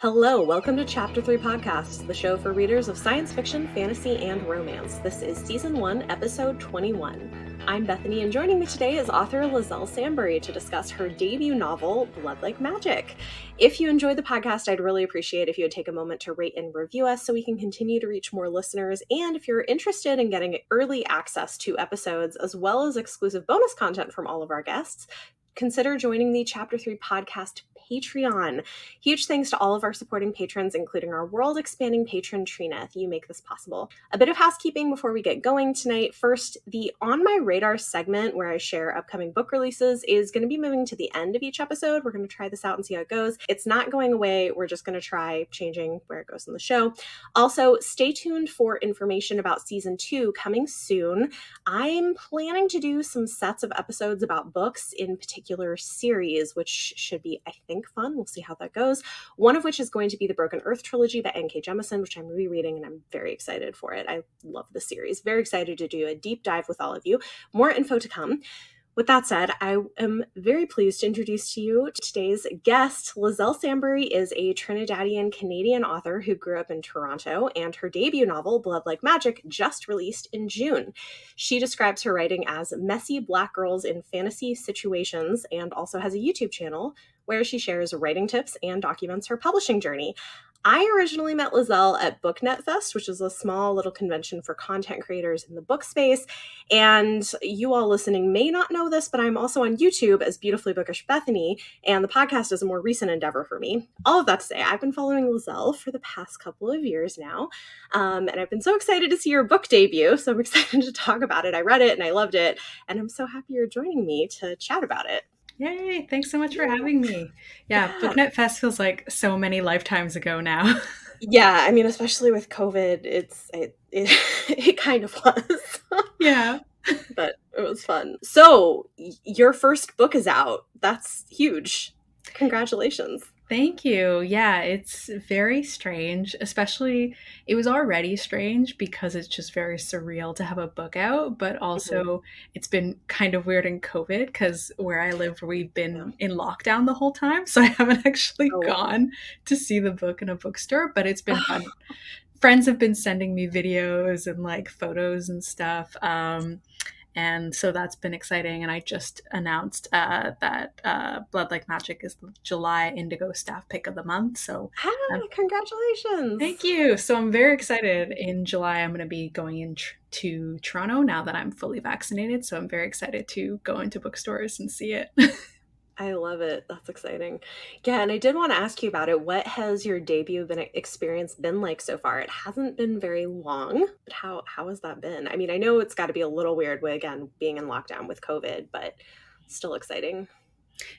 Hello, welcome to Chapter 3 Podcast, the show for readers of science fiction, fantasy, and romance. This is Season 1, Episode 21. I'm Bethany, and joining me today is author Liselle Sambury to discuss her debut novel, Blood Like Magic. If you enjoyed the podcast, I'd really appreciate if you would take a moment to rate and review us so we can continue to reach more listeners. And if you're interested in getting early access to episodes, as well as exclusive bonus content from all of our guests, consider joining the Chapter 3 Podcast Patreon. Huge thanks to all of our supporting patrons, including our world-expanding patron, Trina. You make this possible. A bit of housekeeping before we get going tonight. First, the On My Radar segment, where I share upcoming book releases, is going to be moving to the end of each episode. We're going to try this out and see how it goes. It's not going away. We're just going to try changing where it goes in the show. Also, stay tuned for information about Season 2 coming soon. I'm planning to do some sets of episodes about books in particular series, which should be, I think, fun. We'll see how that goes. One of which is going to be the Broken Earth trilogy by N.K. Jemisin, which I'm rereading, and I'm very excited for it. I love the series. Very excited to do a deep dive with all of you. More info to come. With that said, I am very pleased to introduce to you today's guest. Liselle Sambury is a Trinidadian Canadian author who grew up in Toronto, and her debut novel, Blood Like Magic, just released in June. She describes her writing as messy Black girls in fantasy situations, and also has a YouTube channel where she shares writing tips and documents her publishing journey. I originally met Liselle at BookNet Fest, which is a small little convention for content creators in the book space. And you all listening may not know this, but I'm also on YouTube as Beautifully Bookish Bethany, and the podcast is a more recent endeavor for me. All of that to say, I've been following Liselle for the past couple of years now, and I've been so excited to see her book debut, so I'm excited to talk about it. I read it and I loved it, and I'm so happy you're joining me to chat about it. Yay, thanks so much for having me. Yeah, BookNet Fest feels like so many lifetimes ago now. Yeah, I mean, especially with COVID, it kind of was. Yeah. But it was fun. So, your first book is out. That's huge. Congratulations. Thank you. Yeah, it's very strange, especially it was already strange because it's just very surreal to have a book out, but also it's been kind of weird in COVID because where I live, we've been in lockdown the whole time, so I haven't actually gone to see the book in a bookstore, but it's been fun. Friends have been sending me videos and like photos and stuff. And so that's been exciting. And I just announced that Blood Like Magic is the July Indigo Staff Pick of the Month. So congratulations. Thank you. So I'm very excited. In July, I'm going to be going to Toronto now that I'm fully vaccinated. So I'm very excited to go into bookstores and see it. I love it. That's exciting. Yeah, and I did want to ask you about it. What has your debut experience been like so far? It hasn't been very long, but how has that been? I mean, I know it's got to be a little weird with, again, being in lockdown with COVID, but still exciting.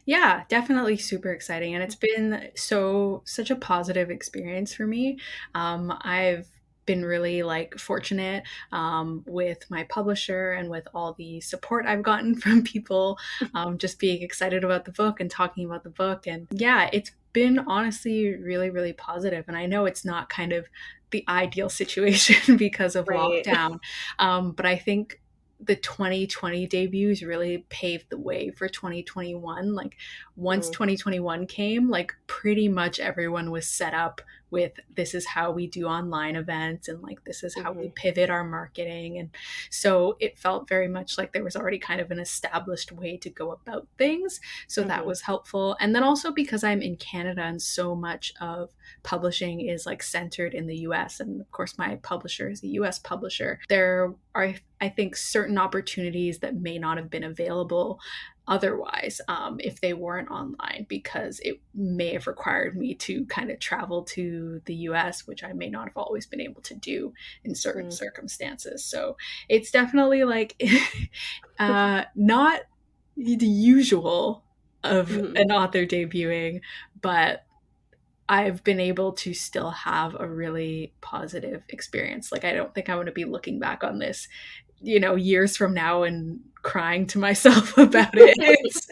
Yeah, definitely super exciting. And it's been such a positive experience for me. I've been really like fortunate with my publisher and with all the support I've gotten from people, just being excited about the book and talking about the book. And yeah, it's been honestly really, really positive. And I know it's not kind of the ideal situation because of lockdown, but I think the 2020 debuts really paved the way for 2021. Like once 2021 came, like pretty much everyone was set up with this is how we do online events and like this is how we pivot our marketing. And so it felt very much like there was already kind of an established way to go about things. So that was helpful. And then also because I'm in Canada and so much of publishing is like centered in the US, and of course my publisher is a US publisher, there are, I think, certain opportunities that may not have been available otherwise if they weren't online, because it may have required me to kind of travel to the US, which I may not have always been able to do in certain circumstances. So it's definitely like not the usual of an author debuting, but I've been able to still have a really positive experience. Like, I don't think I want to be looking back on this, years from now and crying to myself about it. It's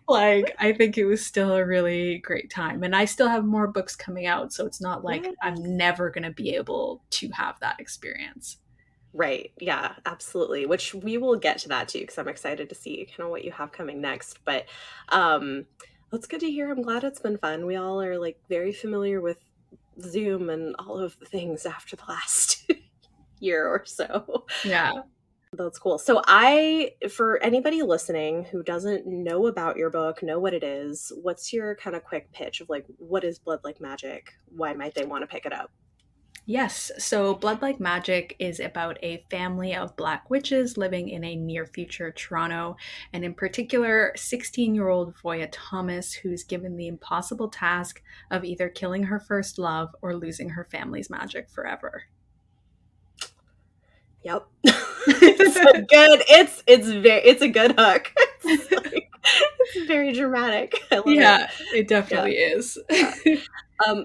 like, I think it was still a really great time. And I still have more books coming out. So it's not like I'm never going to be able to have that experience. Right. Yeah, absolutely. Which we will get to that too, because I'm excited to see kind of what you have coming next. But That's good to hear. I'm glad it's been fun. We all are like very familiar with Zoom and all of the things after the last year or so. Yeah. That's cool. So for anybody listening who doesn't know about your book, know what it is, what's your kind of quick pitch of like, what is Blood Like Magic? Why might they want to pick it up? Yes, so Blood Like Magic is about a family of black witches living in a near future Toronto, and in particular, 16-year-old Voya Thomas, who's given the impossible task of either killing her first love or losing her family's magic forever. Yep. It's a good hook. It's very dramatic. I love it. It definitely is. Yeah.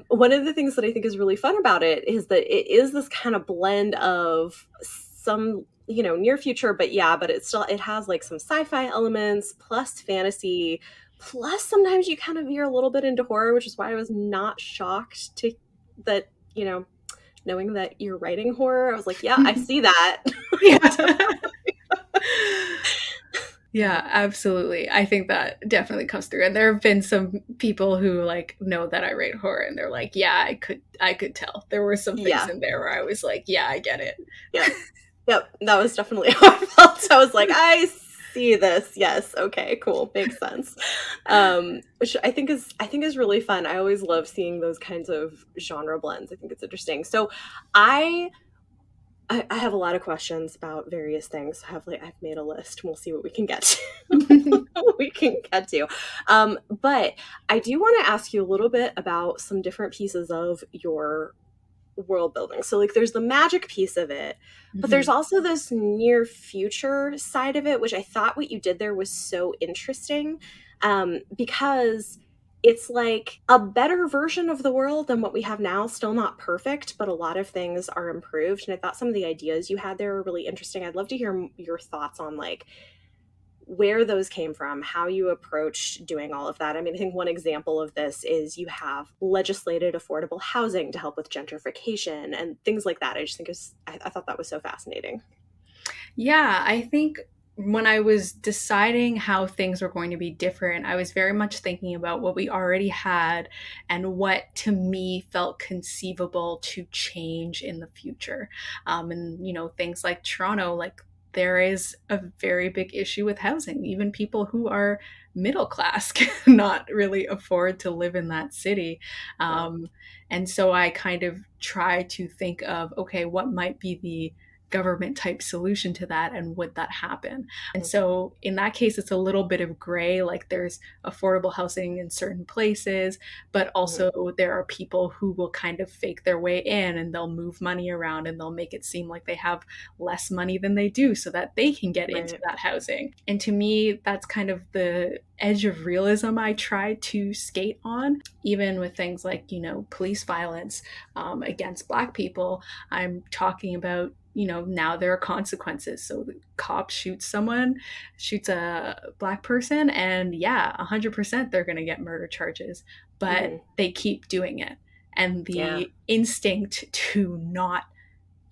One of the things that I think is really fun about it is that it is this kind of blend of some, near future, but it has like some sci-fi elements plus fantasy, plus sometimes you kind of veer a little bit into horror, which is why I was not shocked that, knowing that you're writing horror. I was like, yeah, I see that. Yeah, absolutely. I think that definitely comes through. And there have been some people who like know that I write horror and they're like, yeah, I could tell. There were some things in there where I was like, yeah, I get it. Yeah. Yep. That was definitely how I felt. I was like, I see this. Yes. Okay, cool. Makes sense. Which I think is really fun. I always love seeing those kinds of genre blends. I think it's interesting. So I have a lot of questions about various things. I've made a list. We'll see what we can get to. But I do want to ask you a little bit about some different pieces of your world building. So like there's the magic piece of it, but there's also this near future side of it, which I thought what you did there was so interesting, because it's like a better version of the world than what we have now. Still not perfect, but a lot of things are improved. And I thought some of the ideas you had there were really interesting. I'd love to hear your thoughts on like where those came from, how you approached doing all of that. I mean, I think one example of this is you have legislated affordable housing to help with gentrification and things like that. I just think I thought that was so fascinating. Yeah, I think when I was deciding how things were going to be different, I was very much thinking about what we already had and what to me felt conceivable to change in the future. And, things like Toronto, like there is a very big issue with housing. Even people who are middle class cannot really afford to live in that city. And so I kind of try to think of, okay, what might be the government type solution to that, and would that happen? And so in that case, it's a little bit of gray, like there's affordable housing in certain places, but also there are people who will kind of fake their way in and they'll move money around and they'll make it seem like they have less money than they do so that they can get into that housing. And to me, that's kind of the edge of realism I try to skate on, even with things like, police violence against Black people. I'm talking about, now there are consequences. So the cop shoots a Black person, and 100% they're going to get murder charges, but they keep doing it. And the instinct to not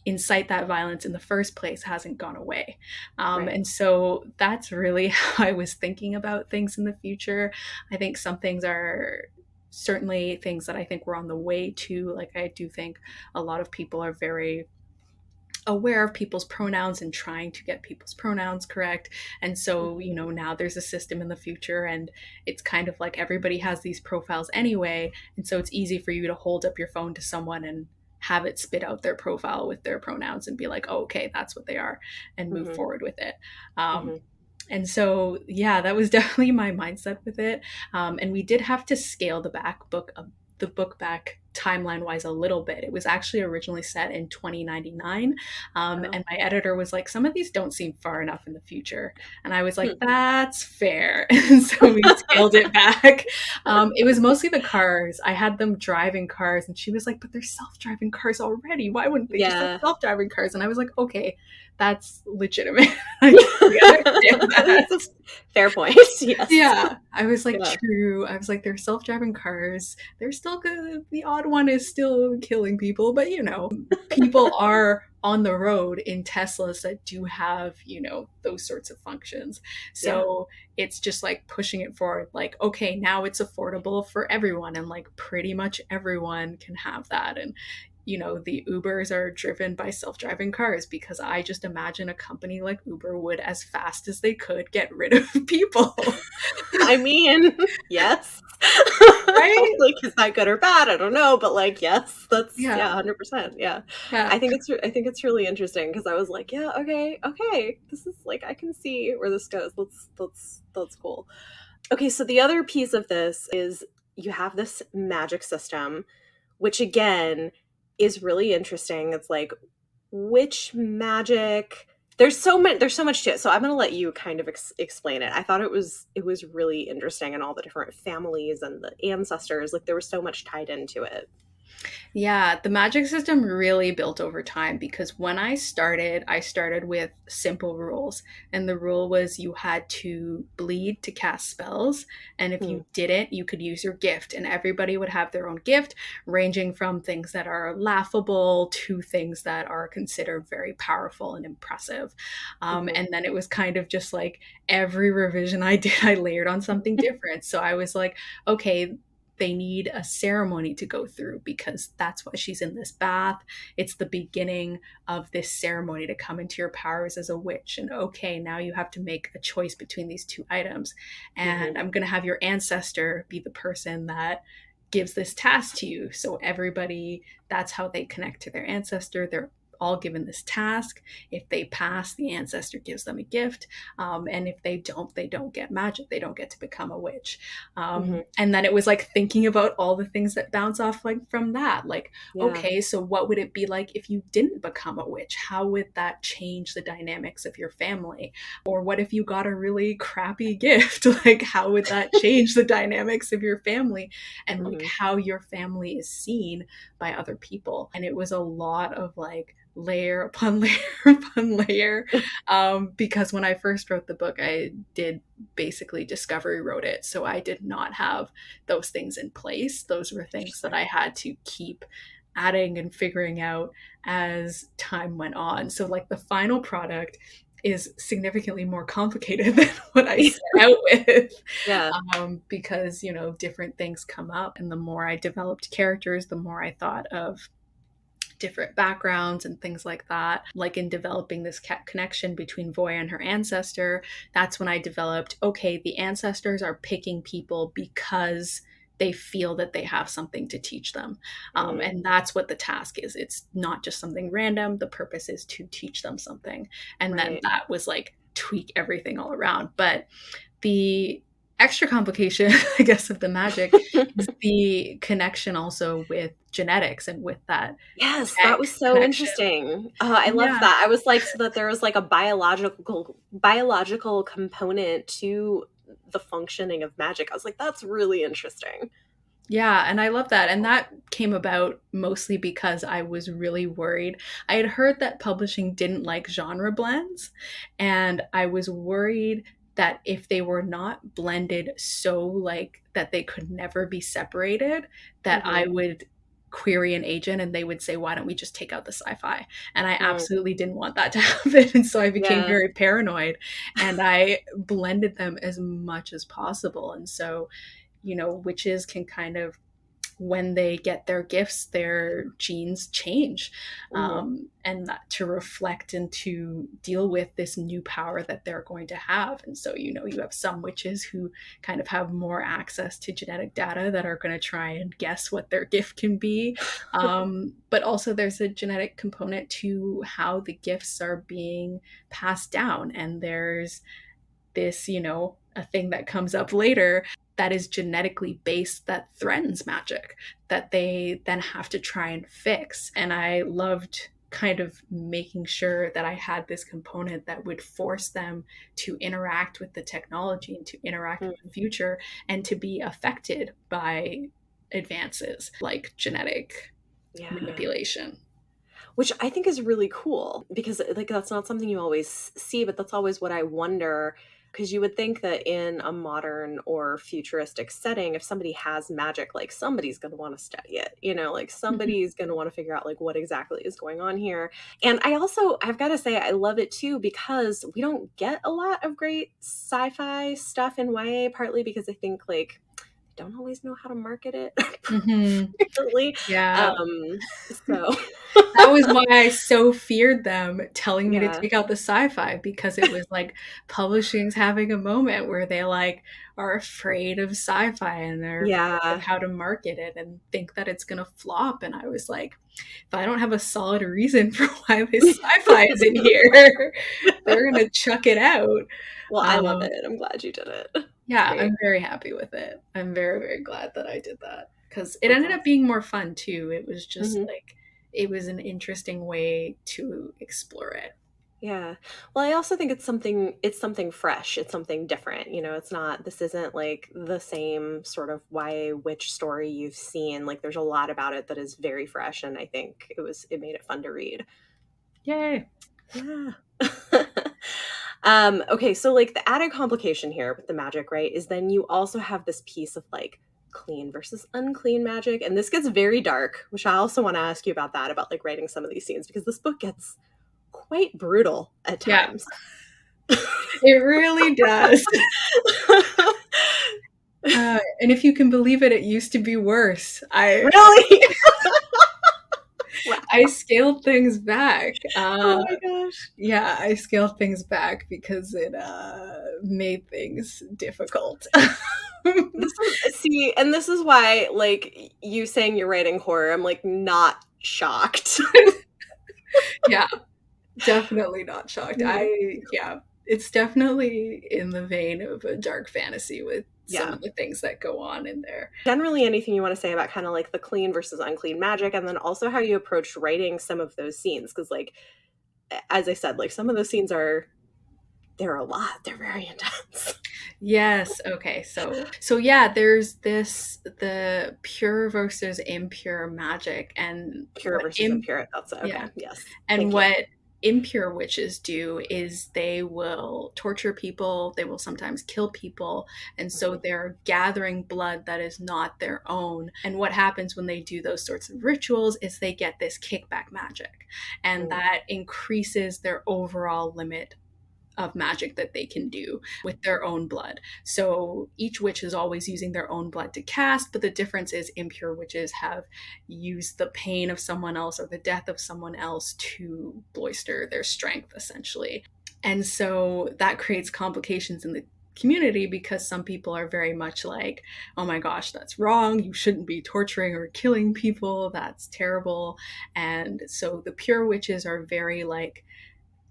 incite that violence in the first place hasn't gone away. And so that's really how I was thinking about things in the future. I think some things are certainly things that I think we're on the way to. Like, I do think a lot of people are very aware of people's pronouns and trying to get people's pronouns correct. And so, now there's a system in the future and it's kind of like everybody has these profiles anyway. And so it's easy for you to hold up your phone to someone and have it spit out their profile with their pronouns and be like, oh, okay, that's what they are, and move forward with it. And so, that was definitely my mindset with it. And we did have to scale the book back timeline wise a little bit. It was actually originally set in 2099, and my editor was like, some of these don't seem far enough in the future, and I was like, that's fair. And so we scaled it back. It was mostly the cars. I had them driving cars, and she was like, but there's self-driving cars already, why wouldn't they just have self-driving cars? And I was like, okay, that's legitimate. That's a fair point. Yes. I was like, true. I was like, they're self-driving cars, they're still gonna be automated Mod 1 is still killing people, but people are on the road in Teslas that do have, those sorts of functions. So it's just like pushing it forward, like, okay, now it's affordable for everyone, and like pretty much everyone can have that. And the Ubers are driven by self-driving cars, because I just imagine a company like Uber would, as fast as they could, get rid of people. I mean, yes. Right? Like, is that good or bad? I don't know, but like, yes, that's Yeah. 100%. Yeah. Yeah. I think it's really interesting, because I was like, yeah, okay. This is like, I can see where this goes. That's cool. Okay, so the other piece of this is you have this magic system, which again is really interesting. It's like, which magic, there's so much to it, so I'm going to let you kind of explain it. I thought it was really interesting, and all the different families and the ancestors, like there was so much tied into it. Yeah, the magic system really built over time, because when I started with simple rules. And the rule was you had to bleed to cast spells. And if Hmm. you didn't, you could use your gift. And everybody would have their own gift, ranging from things that are laughable to things that are considered very powerful and impressive. Mhm. And then it was kind of just like every revision I did, I layered on something different. So I was like, okay, they need a ceremony to go through, because that's why she's in this bath. It's the beginning of this ceremony to come into your powers as a witch. And okay, now you have to make a choice between these two items. Mhm. And I'm going to have your ancestor be the person that gives this task to you. So everybody, that's how they connect to their ancestor. They're all given this task. If they pass, the ancestor gives them a gift. And if they don't get magic. They don't get to become a witch. Mhm. And then it was like thinking about all the things that bounce off like from that. Like, Yeah. okay, so what would it be like if you didn't become a witch? How would that change the dynamics of your family? Or what if you got a really crappy gift? Like, how would that change the dynamics of your family, and like Mhm. how your family is seen by other people? And it was a lot of like layer upon layer upon layer. Because when I first wrote the book, I did basically Discovery wrote it. So I did not have those things in place. Those were things that I had to keep adding and figuring out as time went on. So like the final product is significantly more complicated than what I set out with, Yeah. because different things come up, and the more I developed characters, the more I thought of different backgrounds and things like that. Like in developing this connection between Voya and her ancestor, that's when I developed, okay, the ancestors are picking people because they feel that they have something to teach them. Mm. And that's what the task is. It's not just something random. The purpose is to teach them something. And then Right. that was like tweak everything all around. But the extra complication, I guess, of the magic is the connection also with genetics and with that Yes, that tech was so connection. interesting. Oh, I love Yeah. that. I was like, so that there was like a biological component to the functioning of magic. I was like, that's really interesting. Yeah, and I love that. And that came about mostly because I was really worried. I had heard that publishing didn't like genre blends, and I was worried that if they were not blended so like that they could never be separated, that Hmm. I would query an agent and they would say, why don't we just take out the sci-fi? And I Mm. absolutely didn't want that to happen. And so I became Yeah. very paranoid, and I blended them as much as possible. And so witches can kind of, when they get their gifts, their genes change, Hmm. and that to reflect and to deal with this new power that they're going to have. And so, you have some witches who kind of have more access to genetic data that are going to try and guess what their gift can be. But also, there's a genetic component to how the gifts are being passed down. And there's this, a thing that comes up later that is genetically based that threatens magic that they then have to try and fix. And I loved kind of making sure that I had this component that would force them to interact with the technology and to interact with the future and to be affected by advances like genetic Yeah. manipulation. Which I think is really cool, because like that's not something you always see, but that's always what I wonder. Because you would think that in a modern or futuristic setting, if somebody has magic, like somebody's going to want to study it, like somebody's going to want to figure out like what exactly is going on here. And I've got to say, I love it too, because we don't get a lot of great sci-fi stuff in YA, partly because I think like they don't always know how to market it properly. Yeah. So That was why I so feared them telling me to yeah. take out the sci-fi, because it was like publishing's having a moment where they like are afraid of sci-fi and they're afraid of Yeah. how to market it and think that it's gonna flop. And I was like, if I don't have a solid reason for why this sci-fi is in here, they're gonna chuck it out. Well, I love Um, it. I'm glad you did it. It's yeah, great. I'm very happy with it. I'm very, very glad that I did that, because it That's ended up awesome. being more fun too. It was just Hmm. like, it was an interesting way to explore it. Yeah. Well, I also think it's something fresh. It's something different. This isn't like the same sort of YA witch story you've seen. Like there's a lot about it that is very fresh, and I think it made it fun to read. Yay. Yeah. Okay, so like the added complication here with the magic, right, is then you also have this piece of like clean versus unclean magic, and this gets very dark, which I also want to ask you about that, about like writing some of these scenes, because this book gets quite brutal at Yeah, times. it really does. And if you can believe it, it used to be worse. Really? Wow. I scaled things back. Oh my gosh. Yeah, I scaled things back because it made things difficult. This is why, like, you saying you're writing horror, I'm like not shocked. Yeah, definitely not shocked. Mhm. Yeah, it's definitely in the vein of a dark fantasy with some Yeah. of the things that go on in there. Generally, anything you want to say about kind of like the clean versus unclean magic, and then also how you approached writing some of those scenes, because like as I said, like some of those scenes they're a lot. They're very intense. Yes. Okay. So yeah, there's the pure versus impure magic, and Pure versus impure. That's it. Okay. yeah, Yes. and Thank you. what impure witches do is they will torture people, they will sometimes kill people, and so Mhm. they're gathering blood that is not their own. And what happens when they do those sorts of rituals is they get this kickback magic, and Mm. that increases their overall limit of magic that they can do with their own blood. So each witch is always using their own blood to cast, but the difference is impure witches have used the pain of someone else or the death of someone else to bolster their strength, essentially. And so that creates complications in the community, because some people are very much like, oh my gosh, that's wrong. You shouldn't be torturing or killing people. That's terrible. And so the pure witches are very like,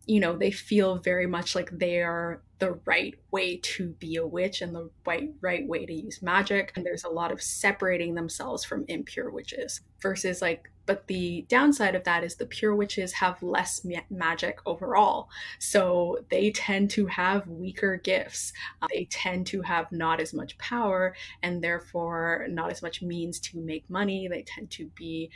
they feel very much like they are the right way to be a witch and the right way to use magic. And there's a lot of separating themselves from impure witches versus like, but the downside of that is the pure witches have less magic overall. So they tend to have weaker gifts. They tend to have not as much power and therefore not as much means to make money. They tend to be,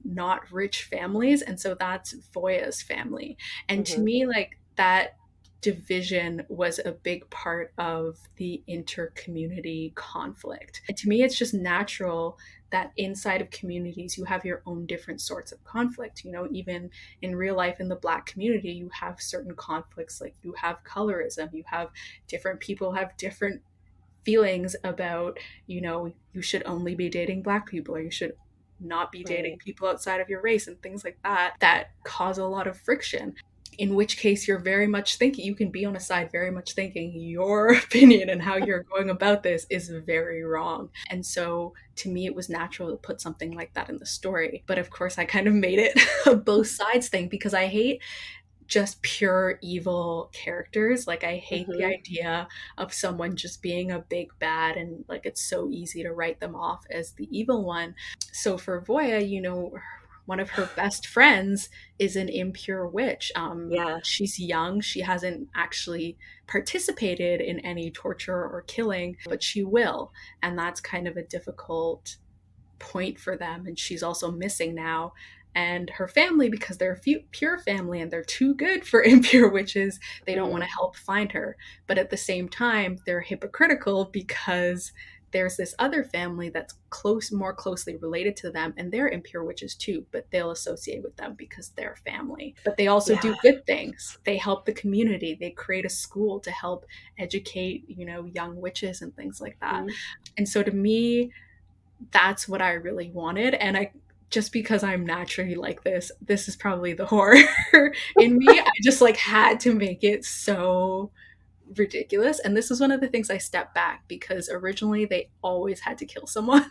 not rich families. And so that's Voya's family. And to Mhm. me, like that division was a big part of the inter-community conflict. And to me, it's just natural that inside of communities, you have your own different sorts of conflict. Even in real life in the Black community, you have certain conflicts, like you have colorism, you have different people have different feelings about, you should only be dating Black people or you should not be dating Right. people outside of your race and things like that cause a lot of friction. In which case you're very much thinking, you can be on a side very much thinking your opinion and how you're going about this is very wrong. And so to me it was natural to put something like that in the story, but of course I kind of made it a both sides thing, because I hate just pure evil characters. Like I hate the Mhm. idea of someone just being a big bad and like it's so easy to write them off as the evil one. So for Voya, one of her best friends is an impure witch. Yeah. She's young. She hasn't actually participated in any torture or killing, but she will. And that's kind of a difficult point for them. And she's also missing now. and her family, because they're a pure family and they're too good for impure witches, they don't want to help find her. But at the same time, they're hypocritical because there's this other family that's more closely related to them, and they're impure witches too, but they'll associate with them because they're family. But they also do good things. They help the community. They create a school to help educate, young witches and things like that. And so to me, that's what I really wanted. And just because I'm naturally like this is probably the horror in me. I just had to make it so ridiculous. And this is one of the things I stepped back, because originally they always had to kill someone.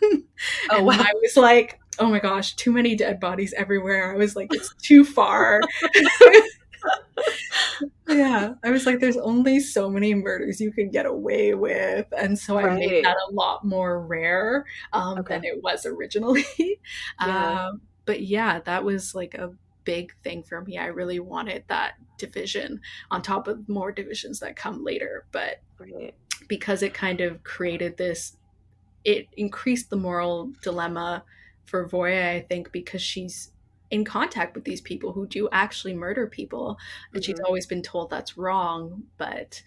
I was like, oh my gosh, too many dead bodies everywhere. I was like, it's too far. Yeah, I was like, there's only so many murders you can get away with. And so I made that a lot more rare than it was originally. But yeah, that was a big thing for me. I really wanted that division on top of more divisions that come later. But because it kind of created this, it increased the moral dilemma for Voya, I think, because she's in contact with these people who do actually murder people, and she's always been told that's wrong. But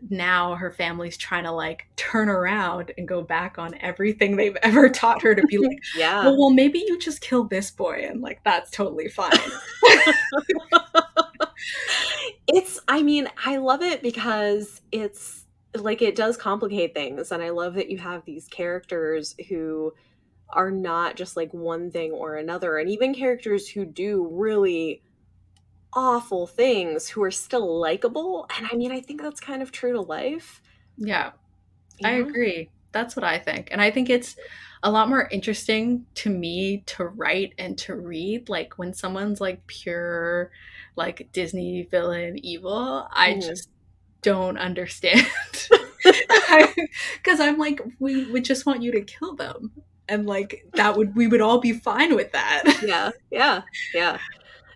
now her family's trying to turn around and go back on everything they've ever taught her, to be like, well, maybe you just kill this boy and that's totally fine. I love it because it's it does complicate things, and I love that you have these characters who are not just one thing or another, and even characters who do really awful things who are still likable. And I think that's kind of true to life. Yeah, I agree. That's what I think. And I think it's a lot more interesting to me to write and to read when someone's pure Disney villain evil. I just don't understand. Because I'm we would just want you to kill them, and we would all be fine with that. Yeah.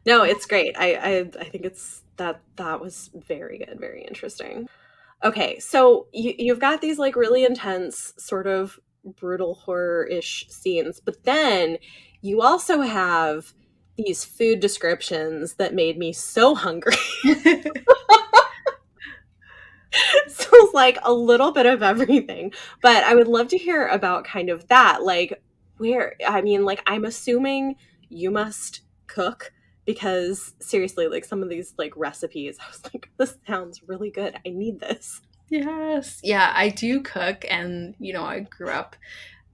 No, it's great. I think it's that was very good, very interesting. Okay, so you've got these really intense, sort of brutal horror-ish scenes, but then you also have these food descriptions that made me so hungry. So it's a little bit of everything, but I would love to hear about kind of that, where, I'm assuming you must cook, because seriously, some of these recipes, I was like, this sounds really good. I need this. Yes. Yeah, I do cook, and I grew up,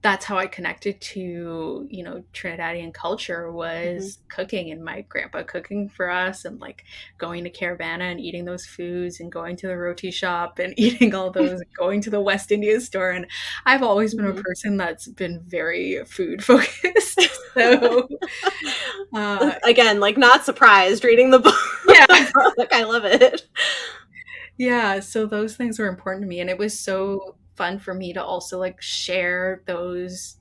that's how I connected to, Trinidadian culture, was cooking, and my grandpa cooking for us, and going to Caravana and eating those foods, and going to the roti shop and eating all those, going to the West Indian store. And I've always been a person that's been very food focused. So again, not surprised reading the book. Yeah. I love it. Yeah, so those things were important to me, and it was so fun for me to also share those,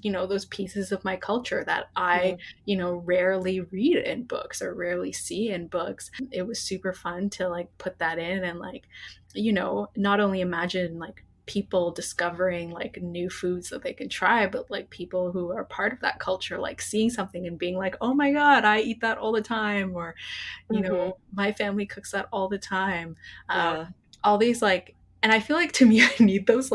those pieces of my culture that I, rarely read in books or rarely see in books. It was super fun to put that in, and not only imagine people discovering new foods that they can try, but people who are part of that culture seeing something and being oh my god, I eat that all the time, or my family cooks that all the time. All these and I feel to me, I need those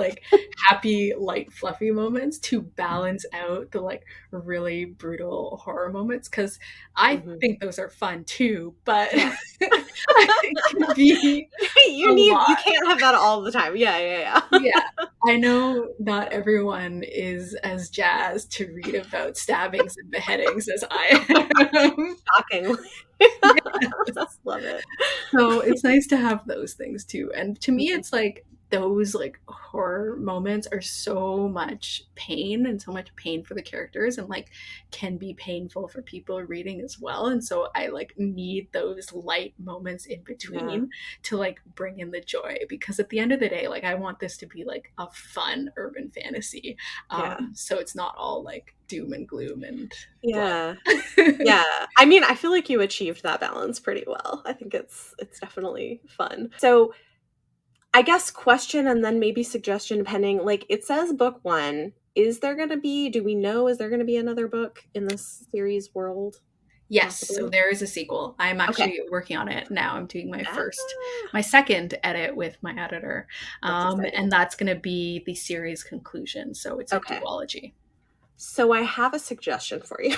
happy, light, fluffy moments to balance out the really brutal horror moments, because I think those are fun too, but I think it can be you can't have that all the time. Yeah. I know not everyone is as jazzed to read about stabbings and beheadings as I am. Shockingly. Yes. Love it. So it's nice to have those things too. And to me, it's those horror moments are so much pain, and so much pain for the characters, and can be painful for people reading as well. And so I need those light moments in between to bring in the joy, because at the end of the day, I want this to be a fun urban fantasy. So it's not all doom and gloom and yeah. I feel you achieved that balance pretty well. I think it's definitely fun. So I guess question, and then maybe suggestion, depending, it says book 1. Is there going to be, do we know, is there going to be another book in this series world? Yes, so possibly? there is a sequel. I'm Okay. actually working on it now. I'm doing Ah, my second edit with my editor. that's exciting. And that's going to be the series conclusion. So it's a Okay. duology. So I have a suggestion for you.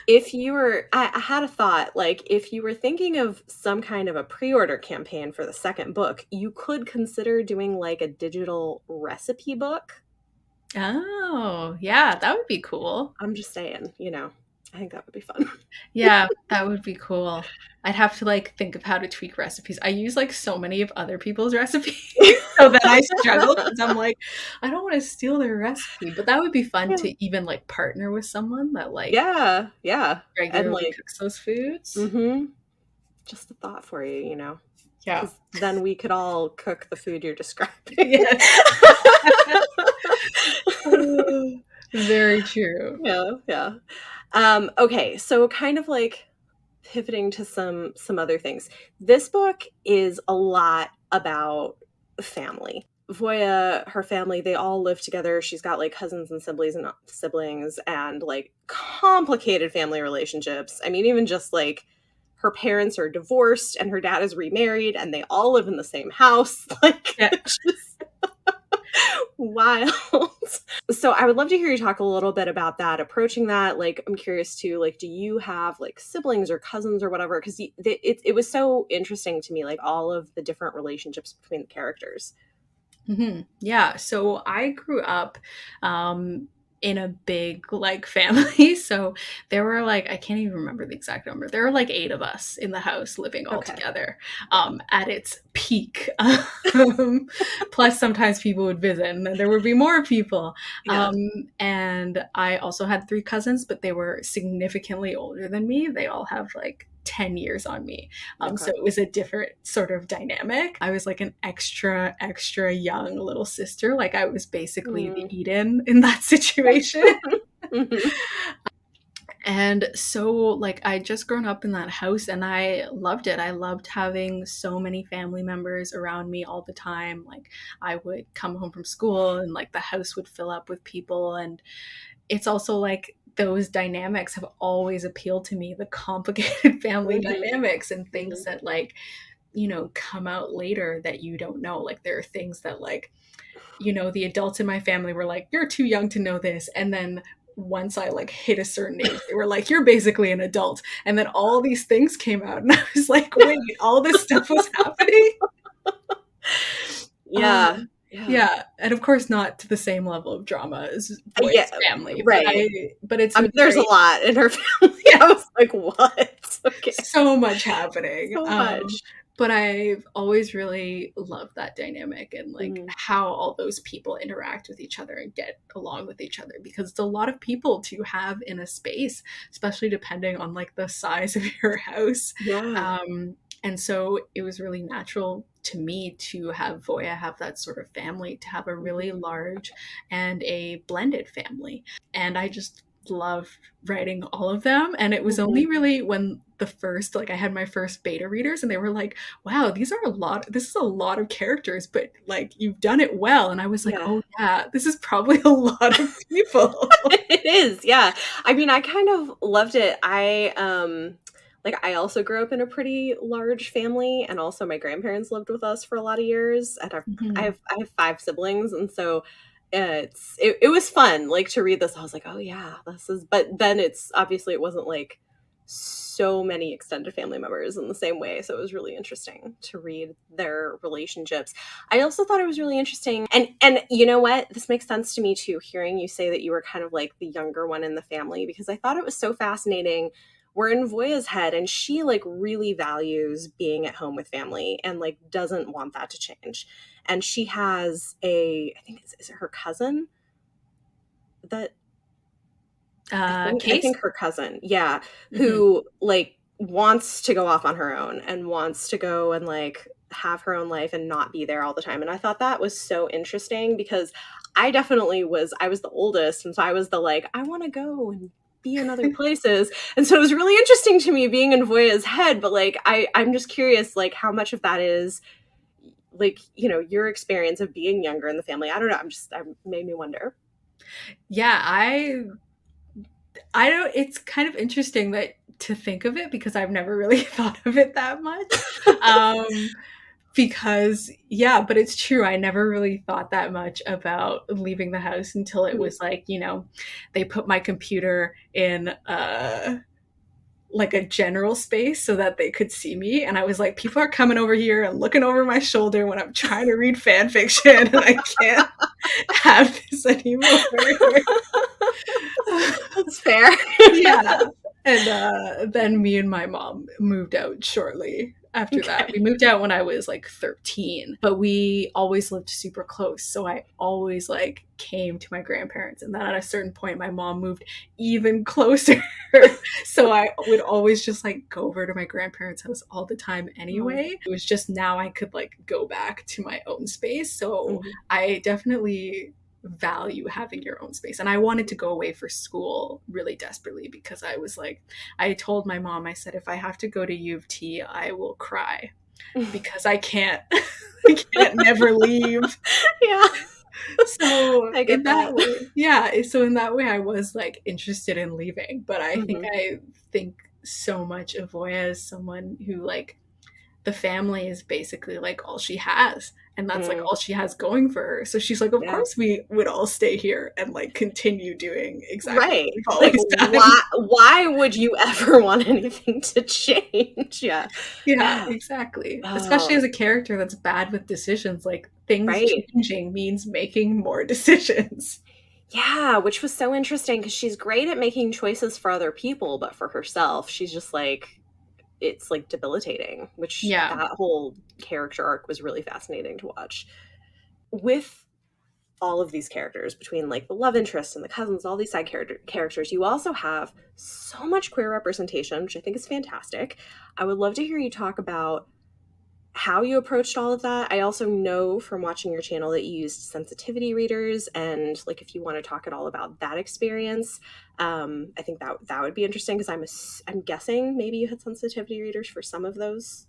If you were, I had a thought, like, if you were thinking of some kind of a pre-order campaign for the second book, you could consider doing like a digital recipe book. Oh, yeah, that would be cool. I'm just saying, I think that would be fun. Yeah, that would be cool. I'd have to like think of how to tweak recipes. I use like so many of other people's recipes, so then I struggle because I'm like, I don't want to steal their recipe, but that would be fun Yeah. to even like partner with someone that like Yeah, yeah. And regularly like, cooks those foods. mm-hmm. Just a thought for you, Yeah. because then we could all cook the food you're describing. Yes. Very true. Yeah, yeah. Okay, so kind of like pivoting to some other things. This book is a lot about family. Voya, her family, they all live together. She's got like cousins and siblings and like complicated family relationships. I mean, even just like her parents are divorced and her dad is remarried and they all live in the same house. Like Yeah. it's just wild. So I would love to hear you talk a little bit about that, approaching that. Like, I'm curious too, like, do you have like siblings or cousins or whatever? Because it was so interesting to me, like all of the different relationships between the characters. Yeah. So I grew up in a big like family. So there were like, I can't even remember the exact number. There were like 8 of us in the house living all Okay. together at its peak. Plus, sometimes people would visit and then there would be more people. Yeah. And I also had 3 cousins, but they were significantly older than me. They all have like 10 years on me. So Okay. it was a different sort of dynamic. I was like an extra, extra young little sister. Like I was basically the Mm. Eden in that situation. Mhm. And so, like, I just grown up in that house and I loved it. I loved having so many family members around me all the time. Like, I would come home from school and, like, the house would fill up with people. And it's also like those dynamics have always appealed to me, the complicated family Mhm. dynamics and things Mhm. that, like, come out later that you don't know. Like, there are things that, like, the adults in my family were like, you're too young to know this. And then once I like hit a certain age, they were like, you're basically an adult. And then all these things came out. And I was like, wait, all this stuff was happening? Uh, Yeah. Yeah. yeah. And of course, not to the same level of drama as Yeah. Boyd's family, Right. but it's I been mean, there's a very, lot in her family. yeah, I was like, what? Okay. so much happening. So much. But I've always really loved that dynamic and like Mhm. how all those people interact with each other and get along with each other because it's a lot of people to have in a space, especially depending on like the size of your house. Yeah. And so it was really natural to me to have Voya have that sort of family, to have a really Mhm. large and a blended family. And I just love writing all of them. And it was only Mhm. really when I had my first beta readers and they were like, wow, this is a lot of characters, but like you've done it well. And I was like, Yeah. oh yeah, this is probably a lot of people. It is, yeah. I mean, I kind of loved it. I also grew up in a pretty large family, and also my grandparents lived with us for a lot of years, and Mhm. I have 5 siblings, and so it was fun, like, to read this. I was like, "Oh, yeah, this is," but then it's obviously it wasn't, like, so many extended family members in the same way, so it was really interesting to read their relationships. I also thought it was really interesting, and you know what? This makes sense to me too, hearing you say that you were kind of like the younger one in the family, because I thought it was so fascinating. We're in Voya's head, and she like really values being at home with family and like doesn't want that to change. And she has I think is it her cousin that I Case. think her cousin, yeah, Hmm. who, like, wants to go off on her own and wants to go and, like, have her own life and not be there all the time, and I thought that was so interesting because I was the oldest, and so I was the, like, "I wanna go and be in other places," and so it was really interesting to me being in Voya's head, but, like, I'm just curious, like, how much of that is, like, your experience of being younger in the family. I don't know, I made me wonder. Yeah, I don't, it's kind of interesting that to think of it because I've never really thought of it that much. Um, because yeah, but it's true. I never really thought that much about leaving the house until it was like, they put my computer in like a general space so that they could see me. And I was like, people are coming over here and looking over my shoulder when I'm trying to read fan fiction and I can't have this anymore. That's fair. Yeah. And then me and my mom moved out shortly after that. We moved out when I was like 13, but we always lived super close. So I always like came to my grandparents. And then at a certain point, my mom moved even closer. So I would always just like go over to my grandparents' house all the time anyway. It was just now I could like go back to my own space. So I definitely value having your own space. And I wanted to go away for school really desperately because I was like, I told my mom, I said, if I have to go to U of T, I will cry because I can't never leave. Yeah. So I get in that way, yeah. So in that way, I was like interested in leaving. But I think so much of Voya as someone who like the family is basically like all she has. And that's like all she has going for her. So she's like, of course we would all stay here and like continue doing exactly what we've always done. Why would you ever want anything to change? Yeah, exactly. Especially as a character that's bad with decisions, like things changing means making more decisions. Yeah, which was so interesting because she's great at making choices for other people, but for herself, she's just like, it's like debilitating, which that whole character arc was really fascinating to watch. With all of these characters, between like the love interest and the cousins, all these side characters, you also have so much queer representation, which I think is fantastic. I would love to hear you talk about how you approached all of that. I also know from watching your channel that you used sensitivity readers, and like if you want to talk at all about that experience, I think that would be interesting because I'm guessing maybe you had sensitivity readers for some of those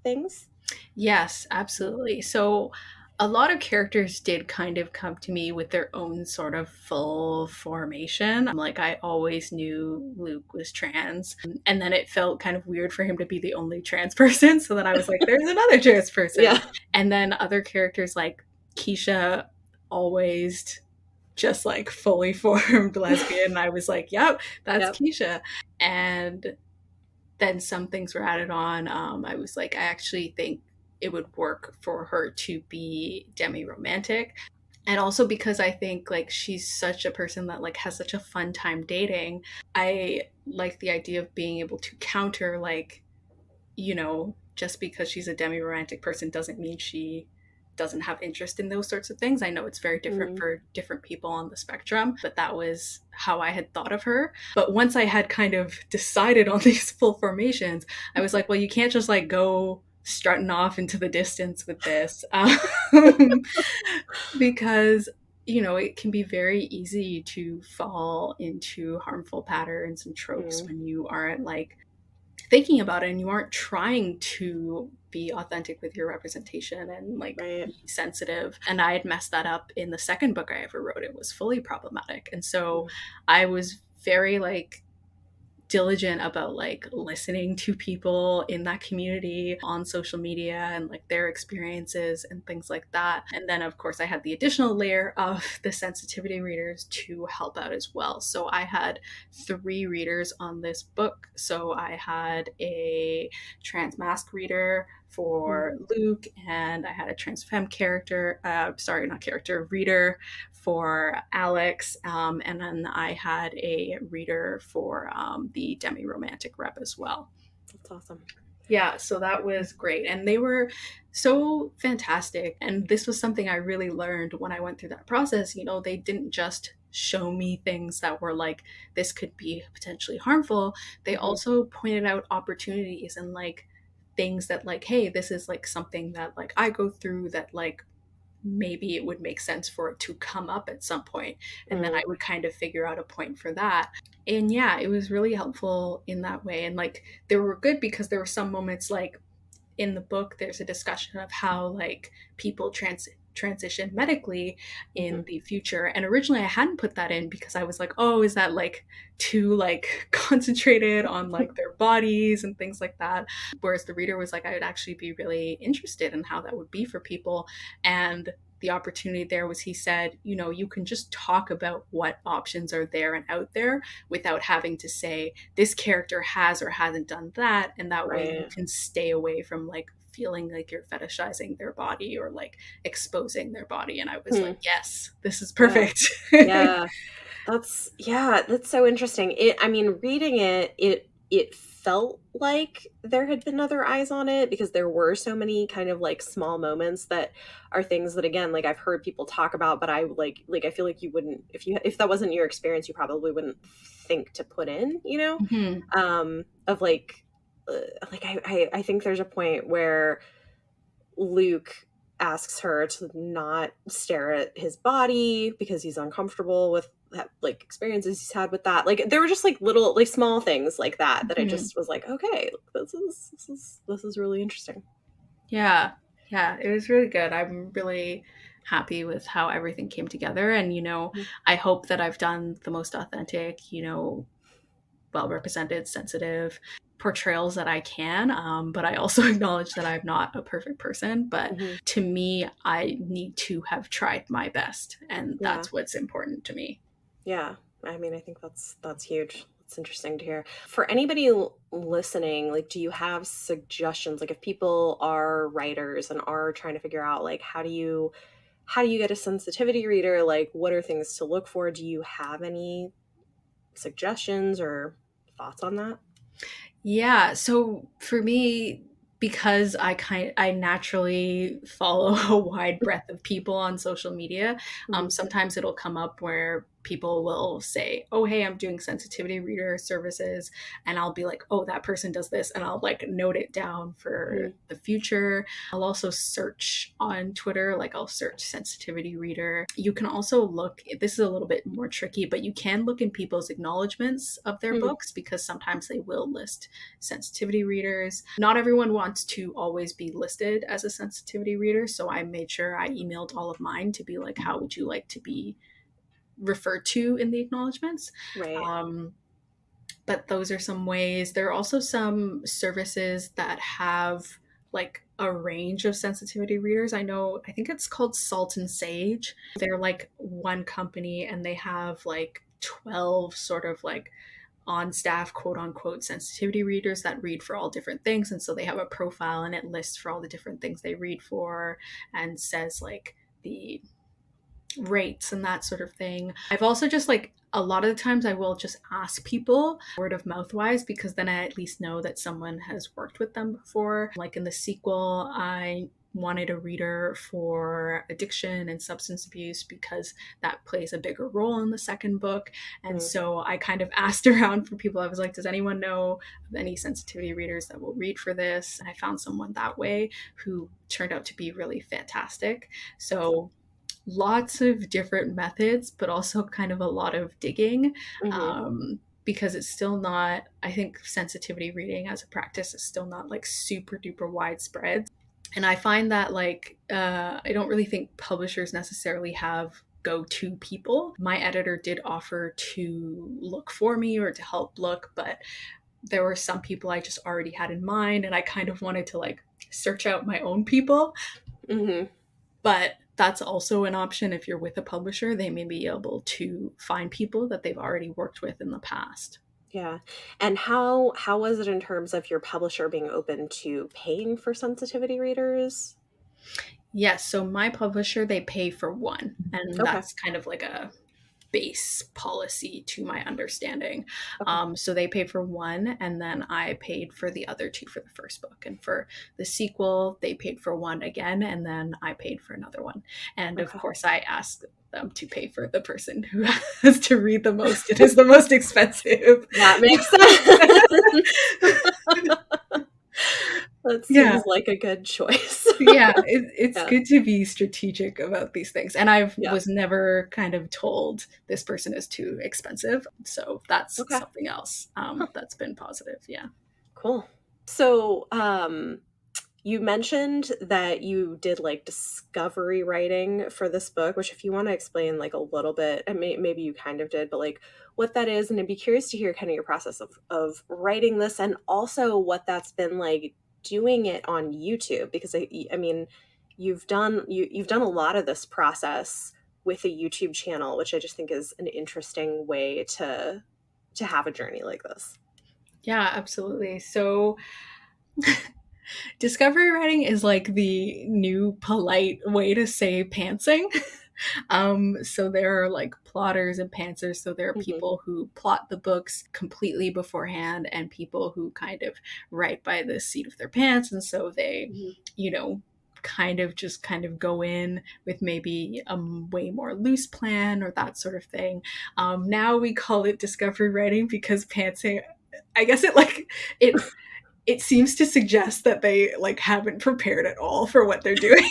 things. Yes, absolutely. So a lot of characters did kind of come to me with their own sort of full formation. Like I always knew Luke was trans, and then it felt kind of weird for him to be the only trans person. So then I was like, there's another trans person. Yeah. And then other characters like Keisha, always just like fully formed lesbian. I was like, yep, that's Keisha. And then some things were added on. I was like, I actually think it would work for her to be demi-romantic. And also because I think like she's such a person that like has such a fun time dating. I like the idea of being able to counter like, just because she's a demi-romantic person doesn't mean she doesn't have interest in those sorts of things. I know it's very different for different people on the spectrum, but that was how I had thought of her. But once I had kind of decided on these full formations, I was like, well, you can't just like go strutting off into the distance with this because it can be very easy to fall into harmful patterns and tropes when you aren't like thinking about it and you aren't trying to be authentic with your representation and like be sensitive. And I had messed that up in the second book I ever wrote. It was fully problematic. And so I was very like diligent about like listening to people in that community on social media and like their experiences and things like that. And then of course I had the additional layer of the sensitivity readers to help out as well. So I had 3 readers on this book. So I had a trans mask reader for Luke, and I had a trans femme reader for Alex, and then I had a reader for the demi-romantic rep as well. That's awesome. Yeah, so that was great. And they were so fantastic. And this was something I really learned when I went through that process. They didn't just show me things that were like, this could be potentially harmful. They also pointed out opportunities and like things that like, hey, this is like something that like I go through that like maybe it would make sense for it to come up at some point. And then I would kind of figure out a point for that. And yeah, it was really helpful in that way. And like, they were good because there were some moments like in the book, there's a discussion of how like people transition medically Mm-hmm. in the future. And originally I hadn't put that in because I was like, oh, is that like too like concentrated on like their bodies and things like that? Whereas the reader was like, I would actually be really interested in how that would be for people. And the opportunity there was, he said, you know, you can just talk about what options are there and out there without having to say this character has or hasn't done that. And that way you Right. can stay away from like feeling like you're fetishizing their body or like exposing their body. And I was like, yes, this is Yeah. perfect. Yeah. That's so interesting. I mean, reading it felt like there had been other eyes on it because there were so many kind of like small moments that are things that, again, like I've heard people talk about, but I I feel like you wouldn't, if that wasn't your experience, you probably wouldn't think to put in, Mhm. of I think there's a point where Luke asks her to not stare at his body because he's uncomfortable with like experiences he's had with that. Like there were just like little like small things like that I Mhm. just was like, okay, this is really interesting. Yeah. Yeah. It was really good. I'm really happy with how everything came together. And, you know, Mhm. I hope that I've done the most authentic, you know, well represented, sensitive portrayals that I can. But I also acknowledge that I'm not a perfect person. But Mhm. to me, I need to have tried my best. And Yeah. that's what's important to me. Yeah. I mean, I think that's huge. It's interesting to hear. For anybody listening, like, do you have suggestions? Like, if people are writers and are trying to figure out, like, how do you get a sensitivity reader? Like, what are things to look for? Do you have any suggestions or thoughts on that? Yeah, so for me, because I naturally follow a wide breadth of people on social media, Hmm. sometimes it'll come up where people will say, "Oh, hey, I'm doing sensitivity reader services," and I'll be like, "Oh, that person does this," and I'll like note it down for Hmm. the future. I'll also search on Twitter, like I'll search sensitivity reader. You can also look, this is a little bit more tricky, but you can look in people's acknowledgments of their Hmm. books because sometimes they will list sensitivity readers. Not everyone wants to always be listed as a sensitivity reader, so I made sure I emailed all of mine to be like, how would you like to be referred to in the acknowledgments? Right. Um, but those are some ways. There are also some services that have like a range of sensitivity readers. I think it's called Salt and Sage. They're like one company and they have like 12 sort of like on staff quote unquote sensitivity readers that read for all different things, and so they have a profile and it lists for all the different things they read for and says like the rates and that sort of thing. I've also just like a lot of the times I will just ask people word of mouth wise because then I at least know that someone has worked with them before. Like in the sequel, I wanted a reader for addiction and substance abuse because that plays a bigger role in the second book. And Hmm. so I kind of asked around for people. I was like, does anyone know of any sensitivity readers that will read for this? And I found someone that way who turned out to be really fantastic. Awesome. So lots of different methods, but also kind of a lot of digging. Hmm. Because it's still not, I think sensitivity reading as a practice is still not like super duper widespread. And I find that like, I don't really think publishers necessarily have go-to people. My editor did offer to look for me or to help look, but there were some people I just already had in mind, and I kind of wanted to like search out my own people. Hmm. But that's also an option if you're with a publisher. They may be able to find people that they've already worked with in the past. Yeah. And how was it in terms of your publisher being open to paying for sensitivity readers? Yes, so my publisher, they pay for one, and Okay. that's kind of like a base policy to my understanding. Okay. So they paid for one, and then I paid for the other two for the first book. And for the sequel, they paid for one again, and then I paid for another one. And of Okay. course, I asked them to pay for the person who has to read the most. It is the most expensive. That makes sense. That Yeah. seems like a good choice. Yeah, it's Yeah. good to be strategic about these things. And I Yeah. was never kind of told this person is too expensive. So that's Okay. something else Huh. that's been positive. Yeah. Cool. So, You mentioned that you did like discovery writing for this book, which if you want to explain like a little bit, and maybe you kind of did, but like what that is, and I'd be curious to hear kind of your process of writing this and also what that's been like doing it on YouTube, because I mean, you've done a lot of this process with a YouTube channel, which I just think is an interesting way to have a journey like this. Yeah, absolutely. So discovery writing is like the new polite way to say pantsing. So there are like plotters and pantsers. So there are Hmm. people who plot the books completely beforehand and people who kind of write by the seat of their pants. And so they, Hmm. you know, kind of go in with maybe a way more loose plan or that sort of thing. Now we call it discovery writing because pantsing, I guess it seems to suggest that they like haven't prepared at all for what they're doing.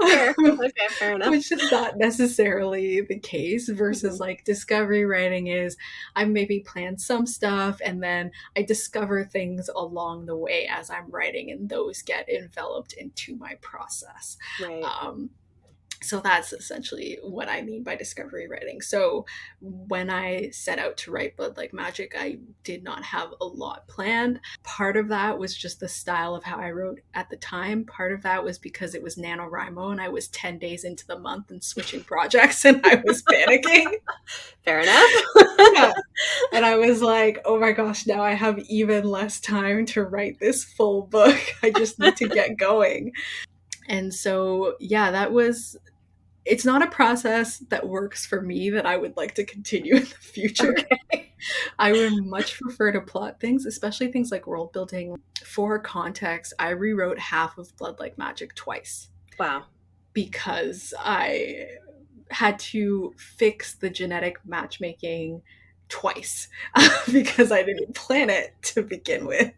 Fair. Okay, fair enough. Which is not necessarily the case versus Mhm. like discovery writing is I maybe plan some stuff and then I discover things along the way as I'm writing and those get enveloped into my process. Right. um, so that's essentially what I mean by discovery writing. So when I set out to write Blood Like Magic, I did not have a lot planned. Part of that was just the style of how I wrote at the time. Part of that was because it was NaNoWriMo and I was 10 days into the month and switching projects and I was panicking. Fair enough. Yeah. And I was like, oh my gosh, now I have even less time to write this full book. I just need to get going. And so, yeah, it's not a process that works for me that I would like to continue in the future. Okay. I would much prefer to plot things, especially things like world building. For context, I rewrote half of Blood Like Magic twice Wow. because I had to fix the genetic matchmaking twice because I didn't plan it to begin with.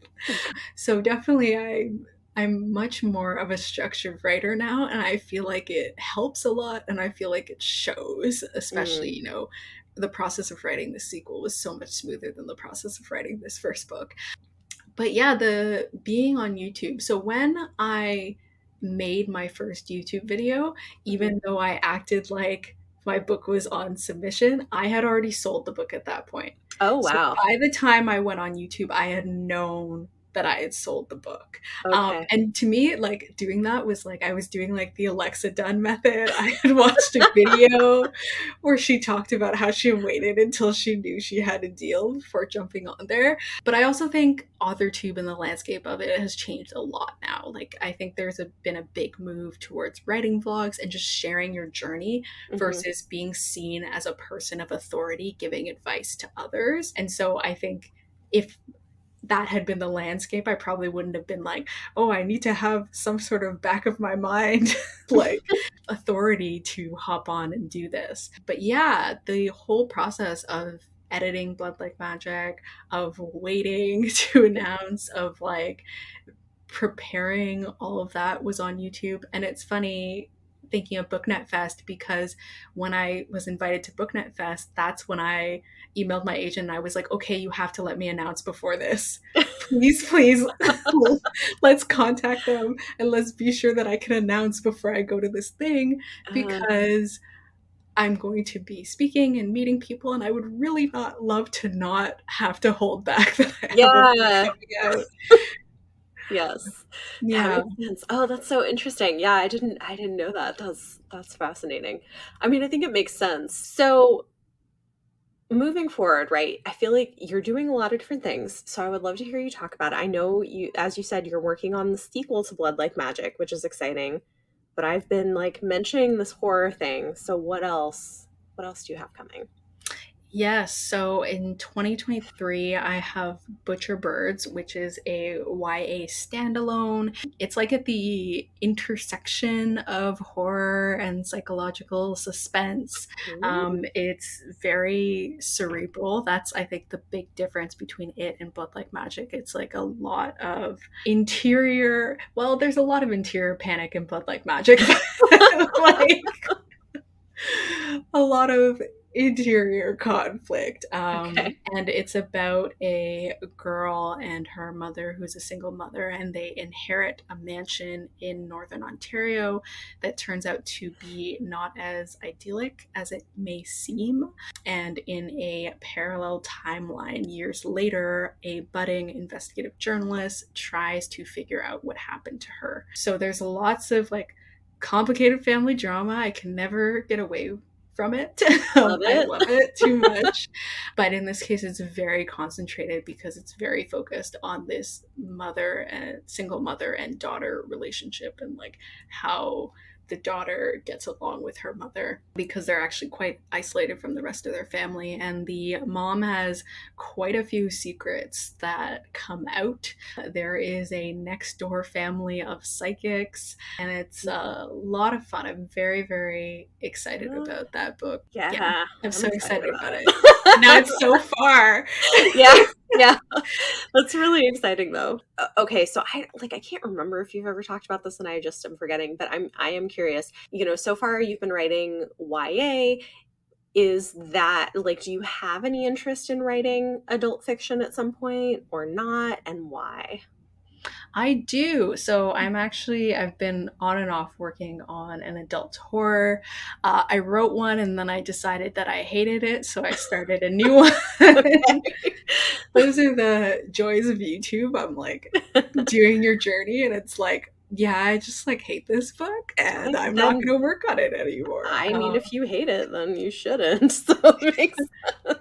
So definitely I'm much more of a structured writer now and I feel like it helps a lot and I feel like it shows, especially, Mm. the process of writing the sequel was so much smoother than the process of writing this first book. But yeah, the being on YouTube. So when I made my first YouTube video, Mhm. even though I acted like my book was on submission, I had already sold the book at that point. Oh, So wow. by the time I went on YouTube, I had known that I had sold the book. Okay. And to me, like doing that was like I was doing like the Alexa Dunn method. I had watched a video where she talked about how she waited until she knew she had a deal before jumping on there. But I also think AuthorTube and the landscape of it has changed a lot now. Like I think been a big move towards writing vlogs and just sharing your journey Hmm. versus being seen as a person of authority giving advice to others. And so I think if that had been the landscape, I probably wouldn't have been like, oh, I need to have some sort of back of my mind, like authority to hop on and do this. But yeah, the whole process of editing Blood Like Magic, of waiting to announce, of like preparing all of that was on YouTube. And it's funny thinking of BookNet Fest because when I was invited to BookNet Fest, that's when I emailed my agent and I was like, okay, you have to let me announce before this. Please, please, let's contact them and let's be sure that I can announce before I go to this thing Uh, because I'm going to be speaking and meeting people and I would really not love to not have to hold back that I have a book yeah. coming out. Yes. That Yeah. makes sense. Oh, that's so interesting. Yeah, I didn't know that. That's fascinating. I mean, I think it makes sense. So, moving forward, right? I feel like you're doing a lot of different things. So I would love to hear you talk about it. I know you, as you said, you're working on the sequel to Blood Like Magic, which is exciting. But I've been like mentioning this horror thing. So what else? What else do you have coming? Yes, so in 2023, I have Butcher Birds, which is a YA standalone. It's like at the intersection of horror and psychological suspense. Ooh. It's very cerebral. That's, I think, the big difference between it and Blood Like Magic. It's like a lot of well, there's a lot of interior panic in Blood Like Magic. Like, a lot of interior conflict. Okay. And it's about a girl and her mother who's a single mother, and they inherit a mansion in Northern Ontario that turns out to be not as idyllic as it may seem. And in a parallel timeline, years later, a budding investigative journalist tries to figure out what happened to her. So there's lots of like complicated family drama. I can never get away from it. Love I it. love it too much. But in this case, it's very concentrated because it's very focused on this mother and single mother and daughter relationship, and like how the daughter gets along with her mother because they're actually quite isolated from the rest of their family. And the mom has quite a few secrets that come out. There is a next door family of psychics, and it's a lot of fun. I'm very, very excited about that book. Yeah, I'm I'm so excited about it. it. Now it's so far. Yeah, yeah. That's really exciting though. Okay, so I can't remember if you've ever talked about this and I just am forgetting, but I am curious. You know, so far you've been writing YA. Is that like, do you have any interest in writing adult fiction at some point or not, and why? I do. So I've been on and off working on an adult horror. I wrote one and then I decided that I hated it, so I started a new one. Okay. Those are the joys of YouTube. I'm like doing your journey, and it's like, yeah, I just like hate this book, and I'm not Then going to work on it anymore. I mean, if you hate it, then you shouldn't. So it makes sense.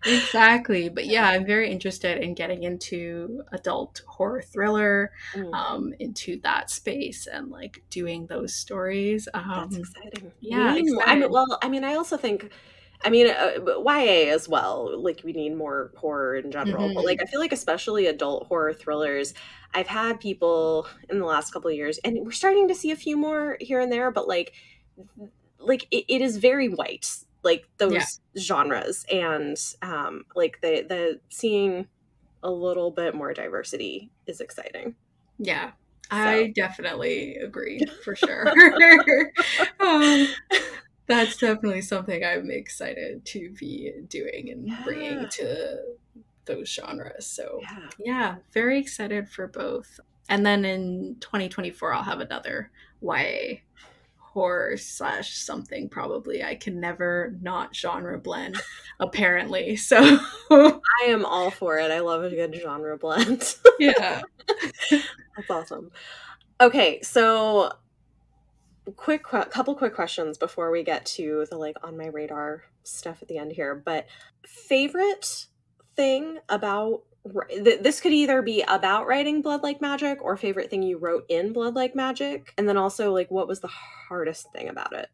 Exactly. But yeah, I'm very interested in getting into adult horror thriller, Mm, into that space and like doing those stories. that's exciting. We Yeah, need more. excited. I mean, I also think, but YA as well. Like, we need more horror in general. But like, Hmm. I feel like especially adult horror thrillers. I've had people in the last couple of years, and we're starting to see a few more here and there. But like it is very white, like Yeah, those genres, and like the seeing a little bit more diversity is exciting. yeah. So I definitely agree for sure. um, that's definitely something I'm excited to be doing and bringing yeah, to those genres. So, yeah. yeah, very excited for both. And then in 2024, I'll have another YA horror slash something probably. I can never not genre blend, apparently. So, I am all for it. I love a good genre blend. yeah. That's awesome. Okay, so couple quick questions before we get to the like on my radar stuff at the end here. But favorite thing about this could either be about writing Blood Like Magic or favorite thing you wrote in Blood Like Magic, and then also like what was the hardest thing about it?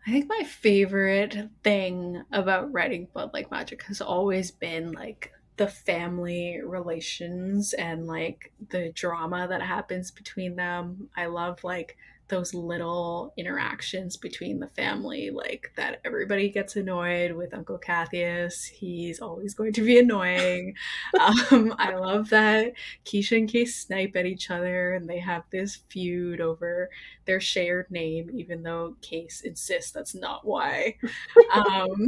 I think my favorite thing about writing Blood Like Magic has always been like the family relations and like the drama that happens between them. I love like those little interactions between the family, like that everybody gets annoyed with Uncle Cathius. He's always going to be annoying. I love that Keisha and Case snipe at each other and they have this feud over their shared name, even though Case insists that's not why. Um,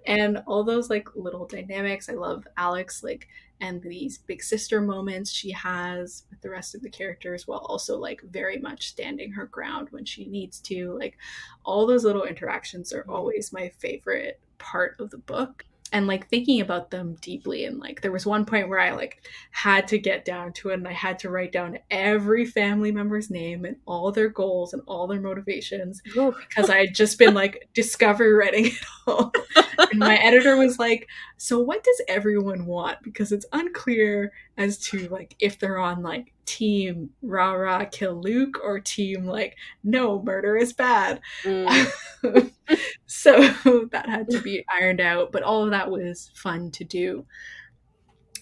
and all those like little dynamics. I love Alex, like, and these big sister moments she has with the rest of the characters while also like very much standing her ground when she needs to. Like, all those little interactions are always my favorite part of the book. And like thinking about them deeply, and like there was one point where I like had to get down to it and I had to write down every family member's name and all their goals and all their motivations Ooh. because I had just been like discovery writing it all. And my editor was like, so what does everyone want? Because it's unclear as to like if they're on like team rah rah kill Luke or team like no, murder is bad. Mm, So that had to be ironed out, but all of that was fun to do.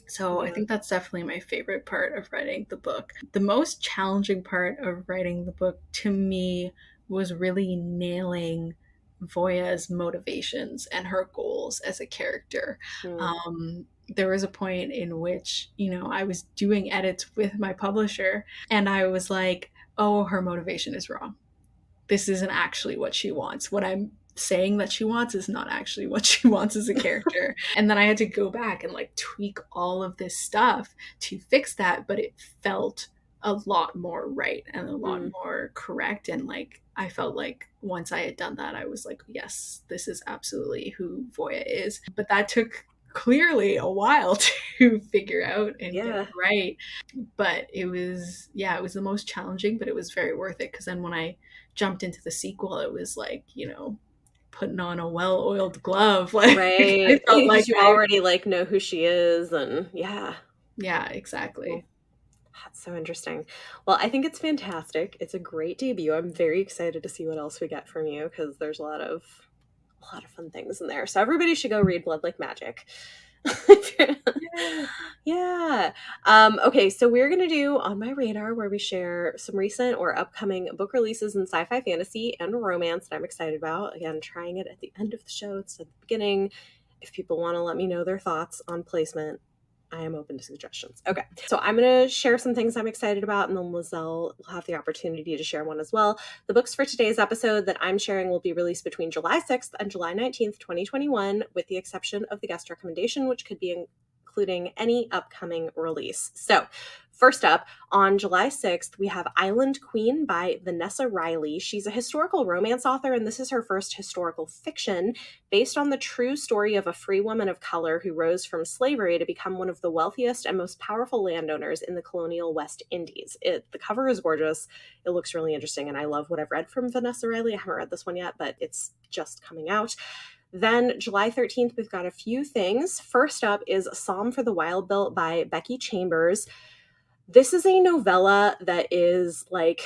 So I yeah. think that's definitely my favorite part of writing the book. The most challenging part of writing the book to me was really nailing Voya's motivations and her goals as a character. Mm, There was a point in which, I was doing edits with my publisher and I was like, oh, her motivation is wrong. this isn't actually what she wants. What I'm saying that she wants is not actually what she wants as a character. And then I had to go back and like tweak all of this stuff to fix that, but it felt a lot more right and a lot more correct. And like I felt like once I had done that, I was like, yes, this is absolutely who Voya is. But that took clearly a while to figure out and get right. But it was the most challenging, but it was very worth it, because then when I jumped into the sequel, it was like, putting on a well-oiled glove. Like, right. I felt like you already like know who she is, and yeah, exactly. Cool. That's so interesting. Well, I think it's fantastic. It's a great debut. I'm very excited to see what else we get from you, because there's a lot of fun things in there. So everybody should go read Blood Like Magic. Yeah. Okay, so we're going to do On My Radar, where we share some recent or upcoming book releases in sci-fi, fantasy, and romance that I'm excited about. Again, trying it at the end of the show instead of the beginning. If people want to let me know their thoughts on placement, I am open to suggestions. Okay, so I'm going to share some things I'm excited about, and then Liselle will have the opportunity to share one as well. The books for today's episode that I'm sharing will be released between July 6th and July 19th, 2021, with the exception of the guest recommendation, which could be including any upcoming release. So first up, on July 6th, we have Island Queen by Vanessa Riley. She's a historical romance author, and this is her first historical fiction based on the true story of a free woman of color who rose from slavery to become one of the wealthiest and most powerful landowners in the colonial West Indies. The cover is gorgeous. It looks really interesting, and I love what I've read from Vanessa Riley. I haven't read this one yet, but it's just coming out. Then July 13th, we've got a few things. First up is Psalm for the Wild Built by Becky Chambers. This is a novella that is like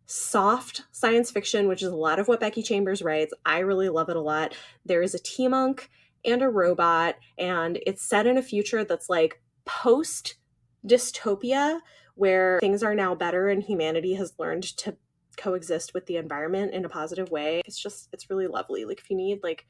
soft science fiction, which is a lot of what Becky Chambers writes. I really love it a lot. There is a T-monk and a robot, and it's set in a future that's like post-dystopia, where things are now better and humanity has learned to coexist with the environment in a positive way. It's really lovely. Like, if you need like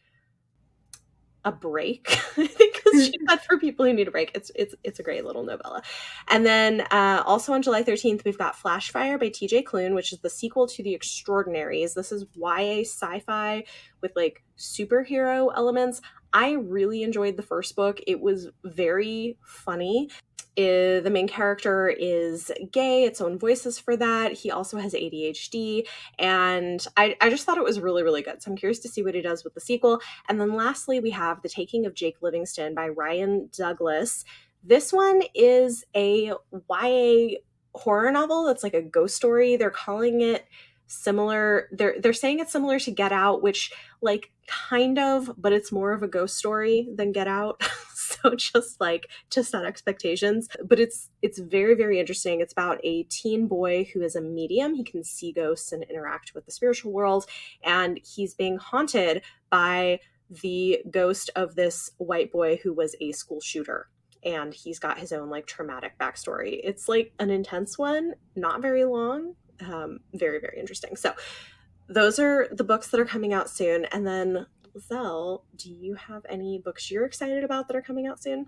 a break, I think it's that for people who need a break. It's a great little novella. And then also on July 13th, we've got Flashfire by TJ Klune, which is the sequel to The Extraordinaries. This is YA sci-fi with like superhero elements. I really enjoyed the first book. It was very funny. The main character is gay. Its own voices for that. He also has ADHD, and I just thought it was really, really good. So I'm curious to see what he does with the sequel. And then lastly, we have The Taking of Jake Livingston by Ryan Douglas. This one is a YA horror novel that's like a ghost story. They're calling it similar. They're saying it's similar to Get Out, which like kind of, but it's more of a ghost story than Get Out. So just set expectations. But it's very, very interesting. It's about a teen boy who is a medium. He can see ghosts and interact with the spiritual world. And he's being haunted by the ghost of this white boy who was a school shooter. And he's got his own like traumatic backstory. It's like an intense one, not very long. Very, very interesting. So those are the books that are coming out soon. And then Liselle, do you have any books you're excited about that are coming out soon?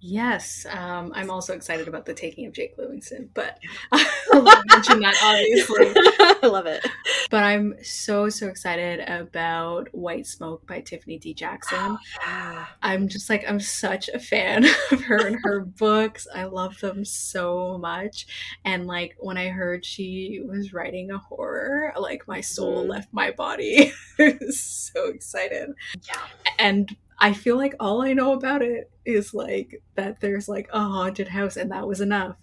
Yes, I'm also excited about The Taking of Jake Livingston, but I'll mention that obviously. I love it. But I'm so excited about White Smoke by Tiffany D. Jackson. Oh, yeah. I'm such a fan of her and her books. I love them so much. And like when I heard she was writing a horror, like my soul left my body. I was so excited. Yeah. And I feel like all I know about it is like that there's like a haunted house, and that was enough.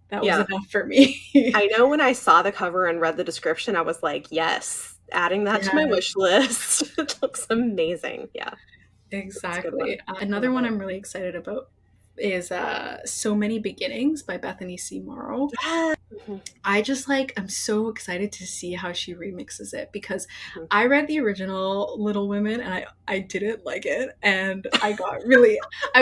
That was enough for me. I know when I saw the cover and read the description, I was like, yes, adding that to my wish list. It looks amazing. Yeah. Exactly. Another one I'm really excited about is So Many Beginnings by Bethany C. Morrow. I'm so excited to see how she remixes it, because I read the original Little Women and I didn't like it, and I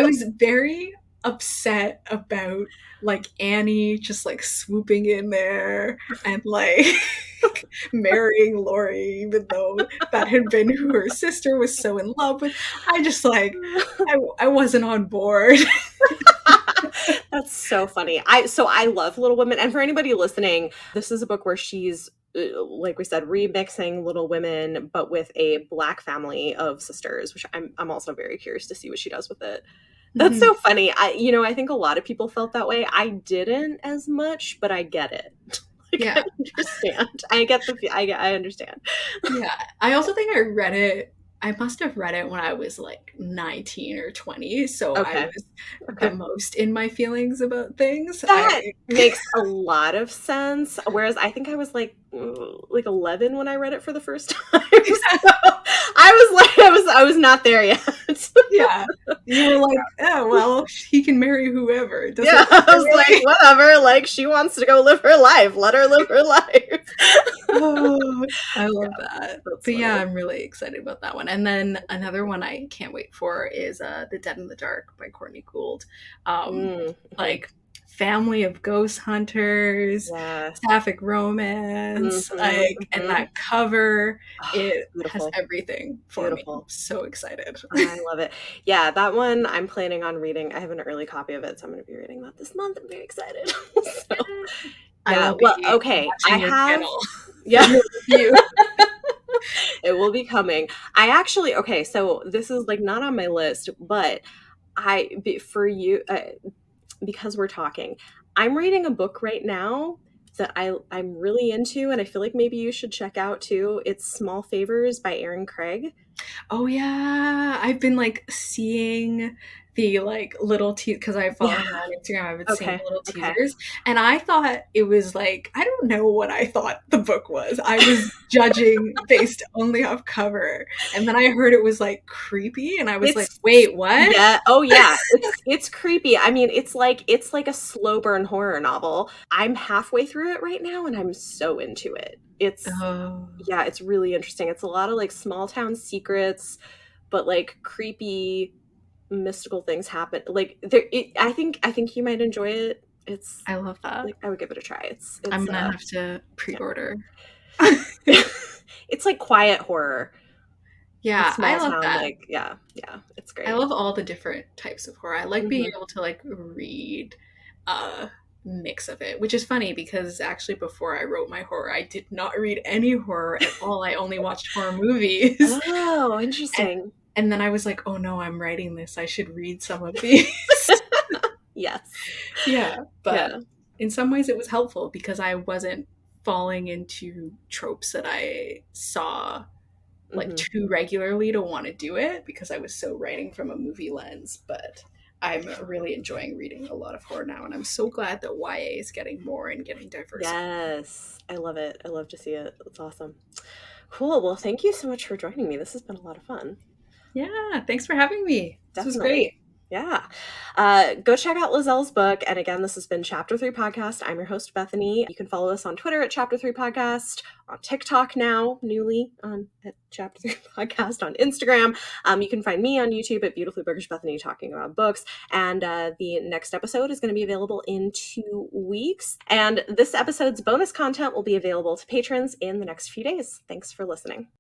was very upset about like Annie just like swooping in there and like marrying Laurie, even though that had been who her sister was so in love with. I just like I wasn't on board. That's so funny. I love Little Women, and for anybody listening, this is a book where she's like we said, remixing Little Women, but with a Black family of sisters, which I'm also very curious to see what she does with it. That's Mhm. so funny. I think a lot of people felt that way. I didn't as much, but I get it. Like, I Yeah. understand. I understand. Yeah. I also think I must have read it when I was like 19 or 20. So I Okay. was the Okay. most in my feelings about things. That makes a lot of sense. Whereas I think I was like 11 when I read it for the first time. So I was not there yet. Yeah. You were like, oh, well, he can marry whoever. It Yeah, doesn't I was matter. like, whatever. Like, she wants to go live her life. Let her live her life. Oh, I Yeah, love that. that's But yeah, funny. I'm really excited about that one. And then another one I can't wait for is The Dead in the Dark by Courtney Gould. Mm-hmm. Like family of ghost hunters, Yeah. sapphic romance, Mm-hmm. like, and Mm-hmm. that cover, Oh, it has beautiful. everything for me. I'm Beautiful. so excited. I love it. Yeah, that one I'm planning on reading. I have an early copy of it, so I'm going to be reading that this month. I'm very excited. So, I yeah. will Well, be okay. I watching your have, channel for yeah. your review. It will be coming. I actually, okay, so this is like not on my list, but for you, because we're talking, I'm reading a book right now that I'm really into, and I feel like maybe you should check out too. It's Small Favors by Erin Craig. Oh yeah, I've been like seeing the like little because I follow Yeah. her on Instagram. I've been seeing Okay. the little Okay. teasers, and I thought it was like I don't know what I thought the book was. I was judging based only off cover, and then I heard it was like creepy, and I was like, It's wait, what? yeah. Oh yeah. It's creepy. I mean, it's like a slow burn horror novel. I'm halfway through it right now and I'm so into it. Oh, Yeah, it's really interesting. It's a lot of like small town secrets, but like creepy mystical things happen. Like I think you might enjoy it. It's I love that. like I would give it a try. It's I'm it's gonna have to yeah. pre-order. It's like quiet horror. Like Yeah, I small love town, that. like yeah, it's I great. love all the different types of horror. I like being Hmm. able to like read a mix of it, which is funny because actually before I wrote my horror, I did not read any horror at all. I only watched horror movies. Oh, And interesting. and then I was like, "Oh no, I'm writing this. I should read some of these." Yes. Yeah, but Yeah. in some ways it was helpful because I wasn't falling into tropes that I saw like Hmm. too regularly to want to do it because I was so writing from a movie lens. But I'm really enjoying reading a lot of horror now, and I'm so glad that YA is getting more and getting diversified. Yes. I love it. I love to see it. It's awesome. Cool. Well, thank you so much for joining me. This has been a lot of fun. Yeah, thanks for having me. This was great. Definitely. Yeah. Go check out Lizelle's book. And again, this has been Chapter 3 Podcast. I'm your host, Bethany. You can follow us on Twitter at Chapter 3 Podcast, on TikTok now, newly on at Chapter 3 Podcast, on Instagram. You can find me on YouTube at Beautifully Bookish Bethany talking about books. And the next episode is going to be available in 2 weeks. And this episode's bonus content will be available to patrons in the next few days. Thanks for listening.